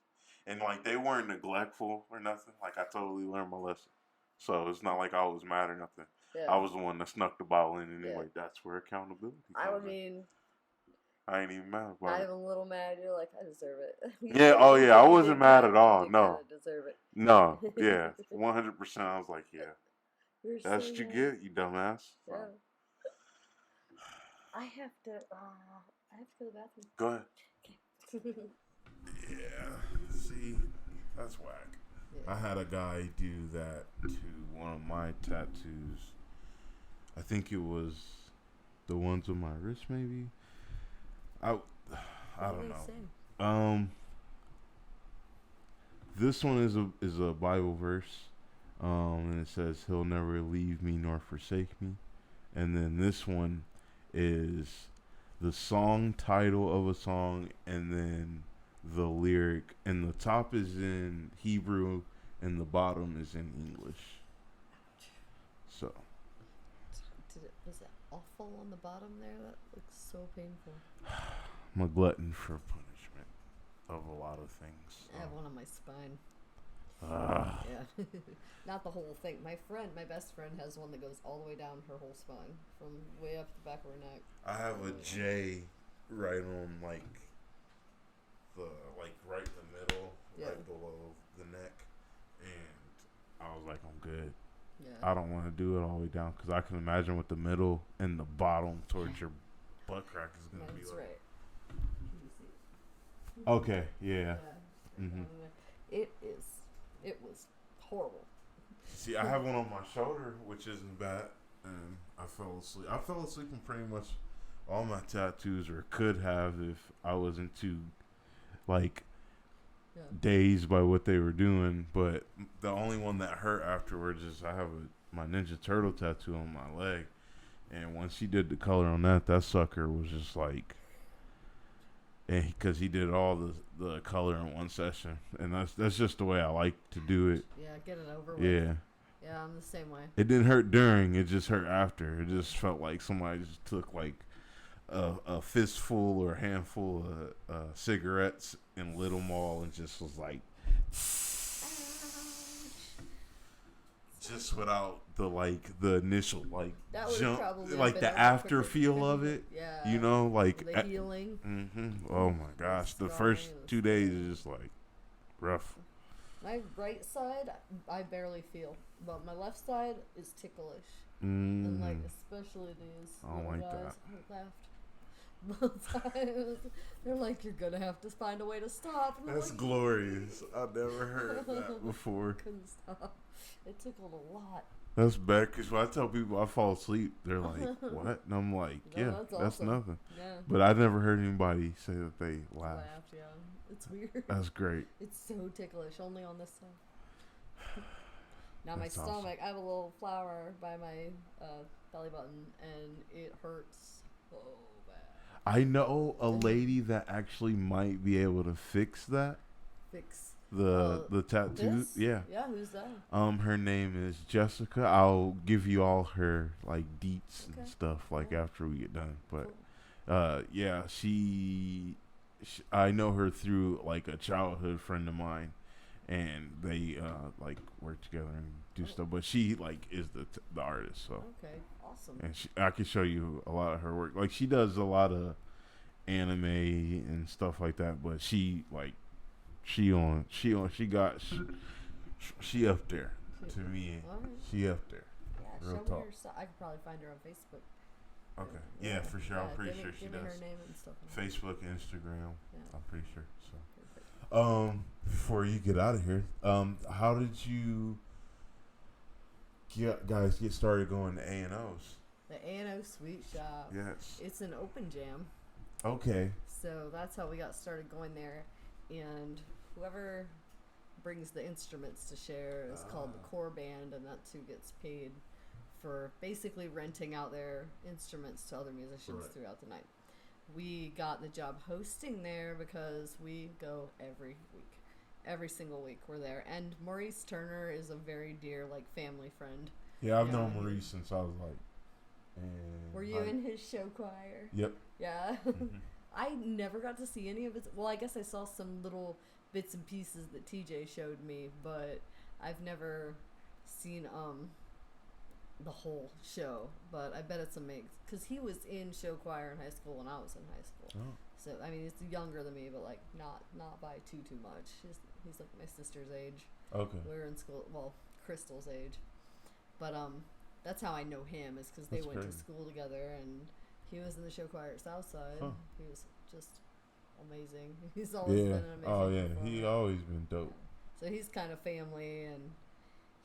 And like they weren't neglectful or nothing. Like I totally learned my lesson. So it's not like I was mad or nothing. Yeah. I was the one that snuck the bottle in anyway. Yeah. That's where accountability comes in. I ain't even mad about it. I'm a little mad. You're like, I deserve it. Yeah, oh yeah, I wasn't mad at all. No. Deserve it. No, yeah. 100%. I was like, yeah. That's what you get, you dumbass. Yeah. I have to go to the bathroom. Go ahead. Okay. Yeah. See, that's whack. Yeah. I had a guy do that to one of my tattoos. I think it was the ones on my wrist, maybe. I don't know. This one is a Bible verse, and it says, "He'll never leave me nor forsake me." And then this one is the song title of a song, and then the lyric, and the top is in Hebrew, and the bottom is in English. So. Was that awful on the bottom there? That looks so painful. I'm a glutton for punishment of a lot of things. I have one on my spine. Yeah. Not the whole thing. My best friend has one that goes all the way down her whole spine, from way up the back of her neck. I have a J right on right in the middle, right below the neck, and I was like, I'm good. Yeah. I don't want to do it all the way down because I can imagine what the middle and the bottom towards your butt crack is going to be like. Right. Okay, yeah. Mm-hmm. It was horrible. See, I have one on my shoulder, which isn't bad, and I fell asleep. I fell asleep in pretty much all my tattoos, or could have if I wasn't too, dazed by what they were doing. But the only one that hurt afterwards is I have my Ninja Turtle tattoo on my leg, and once he did the color on that sucker was just like. And because he did all the color in one session, and that's just the way I like to do it. Yeah, get it over with. Yeah, I'm the same way. It didn't hurt during; it just hurt after. It just felt like somebody just took like a fistful or a handful of cigarettes and lit them all, and just was like, just without the initial jump, the after feel of it. Yeah, you know, the healing. Mm-hmm. Oh my gosh, the first 2 days is just rough. My right side, I barely feel, but my left side is ticklish, and especially these. I don't like that. Both sides, they're like, you're gonna have to find a way to stop. That's glorious. I've never heard that before. Couldn't stop. It tickled a lot. That's bad because when I tell people I fall asleep, they're like, "What?" And I'm like, "Yeah, that's awesome. Nothing." Yeah. But I never heard anybody say that they laughed. Yeah, it's weird. That's great. It's so ticklish, only on this side. Now my stomach, awesome. I have a little flower by my belly button, and it hurts so bad. I know a lady that actually might be able to fix that. The tattoo. This? Yeah, who's that? Her name is Jessica. I'll give you all her deets and stuff after we get done. But yeah, she I know her through a childhood friend of mine, and they work together and do stuff. But she is the artist. So okay, awesome. And I can show you a lot of her work. She does a lot of anime and stuff like that. But she She up there to me. Right. She up there. Yeah, real show talk. Me her I could probably find her on Facebook. Okay. Yeah, for sure. I'm pretty sure she does. Give me her name and stuff. Facebook, Instagram. Yeah. I'm pretty sure. So, before you get out of here, how did you guys get started going to A&O's? The A&O Sweet Shop. Yes. It's an open jam. Okay. So that's how we got started going there. And whoever brings the instruments to share is called the core band, and that's who gets paid for basically renting out their instruments to other musicians throughout the night. We got the job hosting there because we go every week. Every single week we're there. And Maurice Turner is a very dear, like, family friend. Yeah, I've known Maurice since I was like... Were you in his show choir? Yep. Yeah. I never got to see any of it. Well, I guess I saw some little bits and pieces that TJ showed me, but I've never seen the whole show. But I bet it's amazing because he was in show choir in high school when I was in high school. Oh. So I mean, he's younger than me, but like not by too much. He's like my sister's age. Okay. We were in school. Well, Crystal's age, but that's how I know him is because they went to school together, and he was in the show choir at Southside. Huh. He was just amazing. He's always been an amazing. Oh yeah, he always been dope. So he's kind of family, and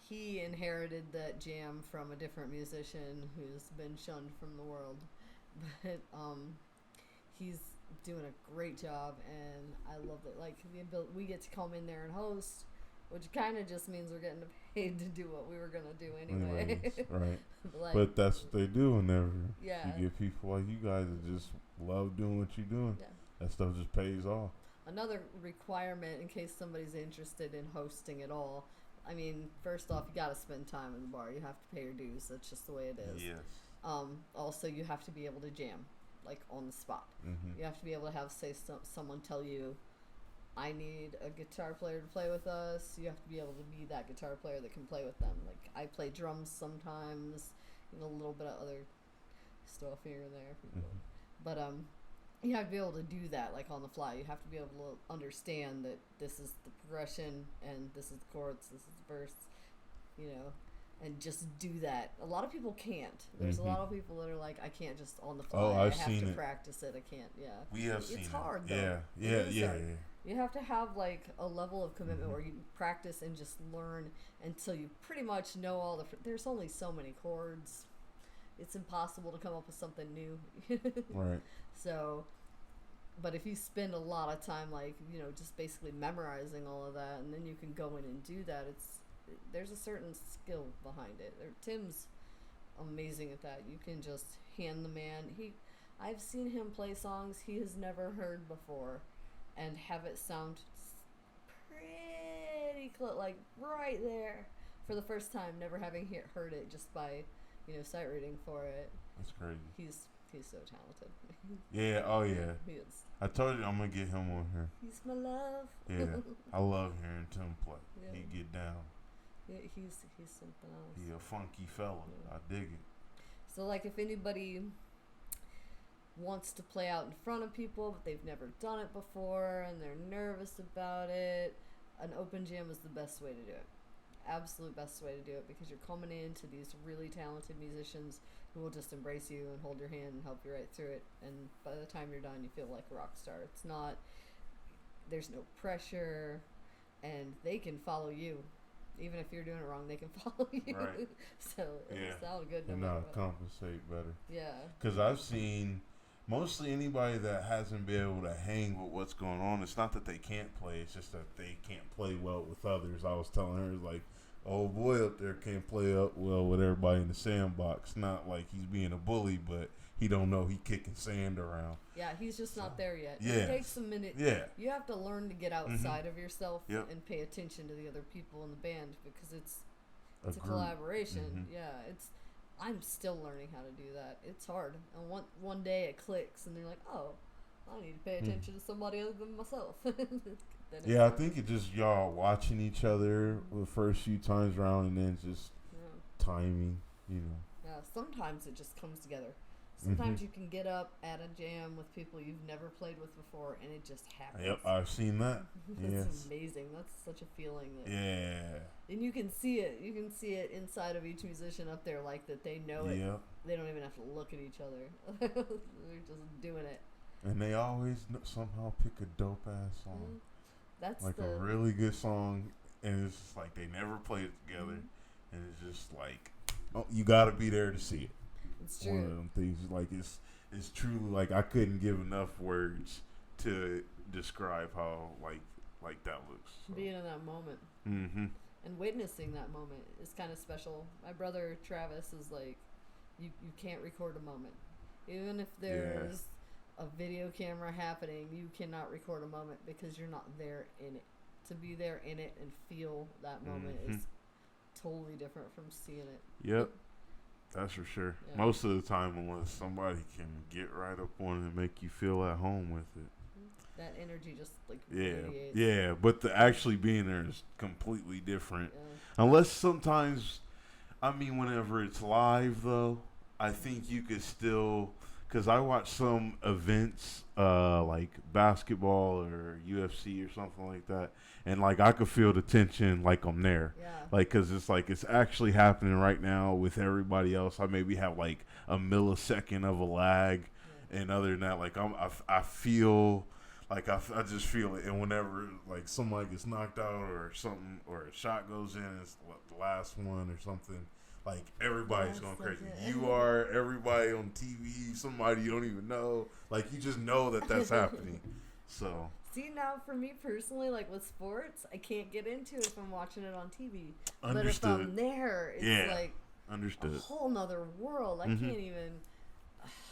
he inherited that jam from a different musician who's been shunned from the world, but he's doing a great job, and I love it. Like we get to come in there and host, which kind of just means we're getting paid to do what we were gonna do anyway. Right. Like, but that's what they do whenever you get people like you guys that just love doing what you're doing. Yeah. That stuff just pays off. Another requirement, in case somebody's interested in hosting at all, I mean, first off, you got to spend time in the bar. You have to pay your dues. That's just the way it is. Yes. Also, you have to be able to jam, like on the spot. Mm-hmm. You have to be able to have someone tell you, I need a guitar player to play with us. You have to be able to be that guitar player that can play with them. Like, I play drums sometimes, a little bit of other stuff here and there. Mm-hmm. But you have to be able to do that, like, on the fly. You have to be able to understand that this is the progression, and this is the chords, this is the verse, and just do that. A lot of people can't. There's a lot of people that are like, I can't just on the fly. Oh, I have to practice it. I can't. Yeah. We have seen it. It's hard, though. Yeah. You have to have, like, a level of commitment where you practice and just learn until you pretty much know all the... There's only so many chords. It's impossible to come up with something new. Right. So, but if you spend a lot of time, like, just basically memorizing all of that, and then you can go in and do that, there's a certain skill behind it. Tim's amazing at that. You can just hand the man... I've seen him play songs he has never heard before, and have it sound pretty close, like right there for the first time, never having heard it just by, sight reading for it. That's crazy. He's so talented. Yeah, oh yeah. He is. I told you I'm going to get him on here. He's my love. Yeah, I love hearing Tim play. Yeah. He get down. Yeah, he's something else. He a funky fella. Yeah. I dig it. So, like, if anybody wants to play out in front of people, but they've never done it before and they're nervous about it, an open jam is the best way to do it. Absolute best way to do it, because you're coming into these really talented musicians who will just embrace you and hold your hand and help you right through it, and by the time you're done you feel like a rock star. There's no pressure, and they can follow you. Even if you're doing it wrong, they can follow you. Right. So it'll sound good no matter what. Compensate better. Yeah. Because I've seen mostly anybody that hasn't been able to hang with what's going on, it's not that they can't play, it's just that they can't play well with others. I was telling her, like, old boy up there can't play up well with everybody in the sandbox. Not like he's being a bully, but he don't know he kicking sand around. Yeah, he's just not there yet. Yeah. It takes a minute. Yeah. You have to learn to get outside of yourself and pay attention to the other people in the band, because it's a collaboration. Yeah, I'm still learning how to do that. It's hard. And one day it clicks, and they're like, oh, I need to pay attention to somebody other than myself. Yeah, I think it's just y'all watching each other the first few times around, and then just timing, Yeah, sometimes it just comes together. Sometimes you can get up at a jam with people you've never played with before, and it just happens. Yep, I've seen that. That's amazing. That's such a feeling. Yeah. And you can see it. You can see it inside of each musician up there, like that they know it. They don't even have to look at each other. They're just doing it. And they always somehow pick a dope-ass song. Mm-hmm. That's like a really good song, and it's just like they never played it together, and it's just like, oh, you got to be there to see it. It's true. One of them things, like it's truly like I couldn't give enough words to describe how like that looks. So. Being in that moment. Mm-hmm. and witnessing that moment is kind of special. My brother Travis is like, you can't record a moment, even if there's a video camera happening. You cannot record a moment because you're not there in it. To be there in it and feel that moment is totally different from seeing it. Yep. That's for sure. Yeah. Most of the time, unless somebody can get right up on it and make you feel at home with it. That energy just like radiates. Yeah, but the actually being there is completely different. Yeah. Unless sometimes, I mean, whenever it's live though, I think you could still, because I watch some events like basketball or UFC or something like that, and like I could feel the tension like I'm there. Yeah. Like, because it's like it's actually happening right now with everybody else. I maybe have like a millisecond of a lag, and other than that, like I feel. Like, I just feel it. And whenever, like, somebody gets knocked out or something, or a shot goes in, it's the last one or something, like, everybody's going crazy. You are, everybody on TV, somebody you don't even know. Like, you just know that that's happening. So. See, now, for me personally, like, with sports, I can't get into it if I'm watching it on TV. Understood. But if I'm there, it's like Understood. A whole nother world. I can't even...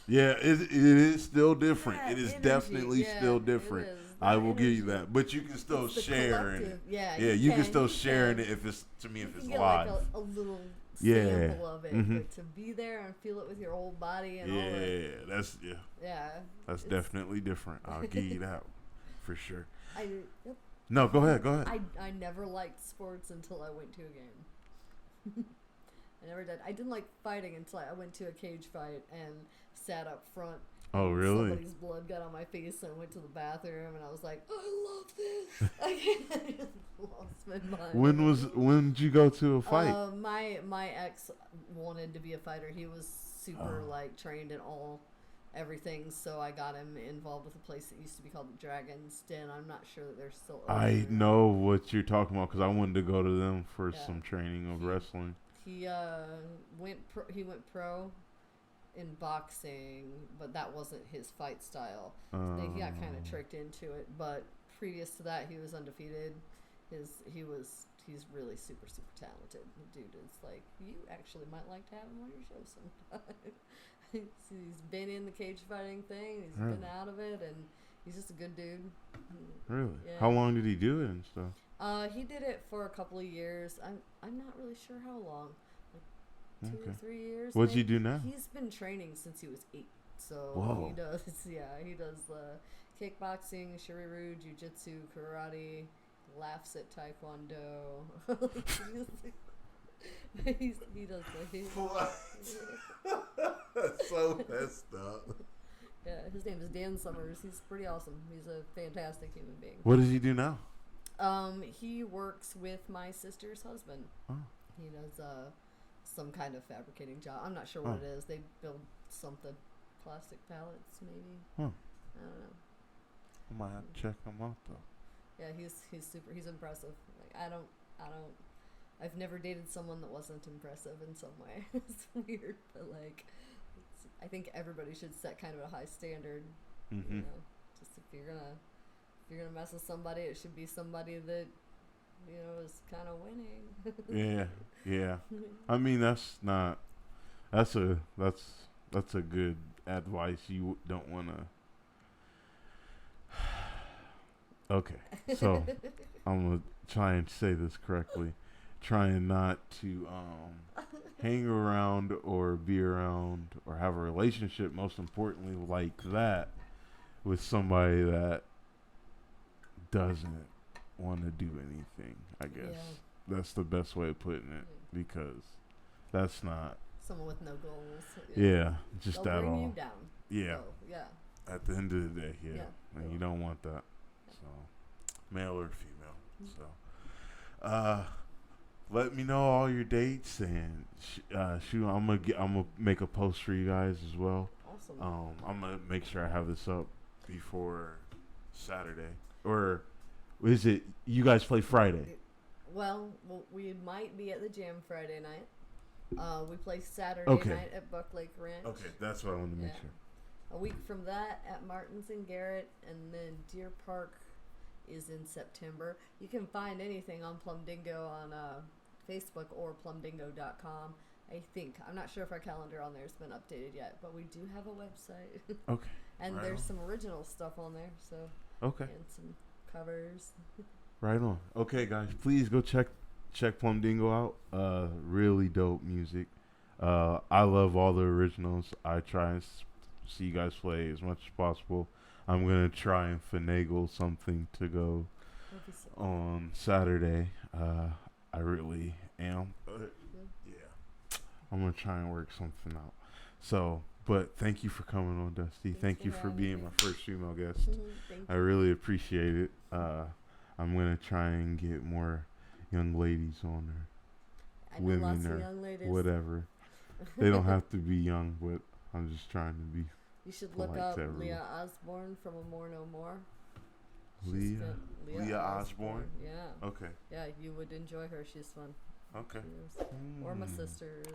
Yeah, it is still different. Yeah, it is energy. definitely still different. I will give you that, but you can still share in it. Yeah, you can still share in it if it's if it's live. Like a little sample of it, but to be there and feel it with your whole body and all that. That's definitely different. I'll give you that for sure. Yep. No, go ahead. I never liked sports until I went to a game. I never did. I didn't like fighting until I went to a cage fight and sat up front. Oh, really? Somebody's blood got on my face and I went to the bathroom and I was like, I love this. I just lost my mind. When did you go to a fight? My ex wanted to be a fighter. He was super like trained in everything, so I got him involved with a place that used to be called the Dragon's Den. I'm not sure that they're still open. I know what you're talking about because I wanted to go to them for some training of wrestling. He went pro in boxing, but that wasn't his fight style. He got kind of tricked into it. But previous to that, he was undefeated. He's really super talented. The dude is like, you actually might like to have him on your show sometime. He's been in the cage fighting thing. He's been out of it, and he's just a good dude. Really? Yeah. How long did he do it and stuff? He did it for a couple of years. I'm not really sure how long. Like 2 or 3 years. What's he do now? He's been training since he was 8. So Whoa. he does kickboxing, shuriru, jiu-jitsu, karate, laughs at taekwondo. he does That's so messed up. Yeah, his name is Dan Summers. He's pretty awesome. He's a fantastic human being. What does he do now? He works with my sister's husband. Oh. He does some kind of fabricating job. I'm not sure what it is. They build something, plastic pallets maybe. Huh. I don't know. I might have to check him out though. Yeah, he's super. He's impressive. Like I've never dated someone that wasn't impressive in some way. It's weird, but like, I think everybody should set kind of a high standard. Mm-hmm. You know, just if you're gonna mess with somebody, it should be somebody that, you know, is kind of winning. Yeah. I mean, that's a good advice. You don't want to. Okay, so I'm gonna try and say this correctly. Trying not to hang around or be around or have a relationship, most importantly, like that, with somebody that doesn't want to do anything. I guess that's the best way of putting it, because that's not someone with no goals. Yeah, just They'll at bring all. you down. Yeah. So, yeah. At the end of the day, and you don't want that. Yeah. So, male or female. So, let me know all your dates, and shoot, I'm gonna make a post for you guys as well. Awesome. I'm gonna make sure I have this up before Saturday, or is it you guys play Friday? Well, we might be at the gym Friday night. We play Saturday night at Buck Lake Ranch. Okay, that's what I wanted to make sure. A week from that at Martin's and Garrett, and then Deer Park is in September. You can find anything on Plumdingo on Facebook or plumdingo.com. I think. I'm not sure if our calendar on there has been updated yet, but we do have a website. Okay. And Right there's on. some original stuff on there, so Okay. and some covers. Right on. Okay, guys, please go check Plumdingo out. Really dope music. I love all the originals. I try and see you guys play as much as possible. I'm gonna try and finagle something to go That'd be so on Saturday. I really am. Yeah, I'm gonna try and work something out. So, but thank you for coming on, Dusty. Thanks Thank for you for having being me. my first female guest. Thank I you. really appreciate it. I'm gonna try and get more young ladies on there, I know women lots of or young ladies. whatever. They don't have to be young, but I'm just trying to be. You should look polite up to everyone. Leah Osborne from Amore No More. She's Leah good. Leah Osborne? Yeah. Okay. Yeah, you would enjoy her. She's fun. Okay. She is. Or my sisters,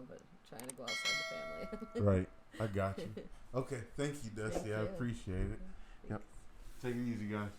but trying to go outside the family. Right. I got you. Okay. Thank you, Dusty. Thank I you. appreciate it. Yep. Thanks. Take it easy, guys.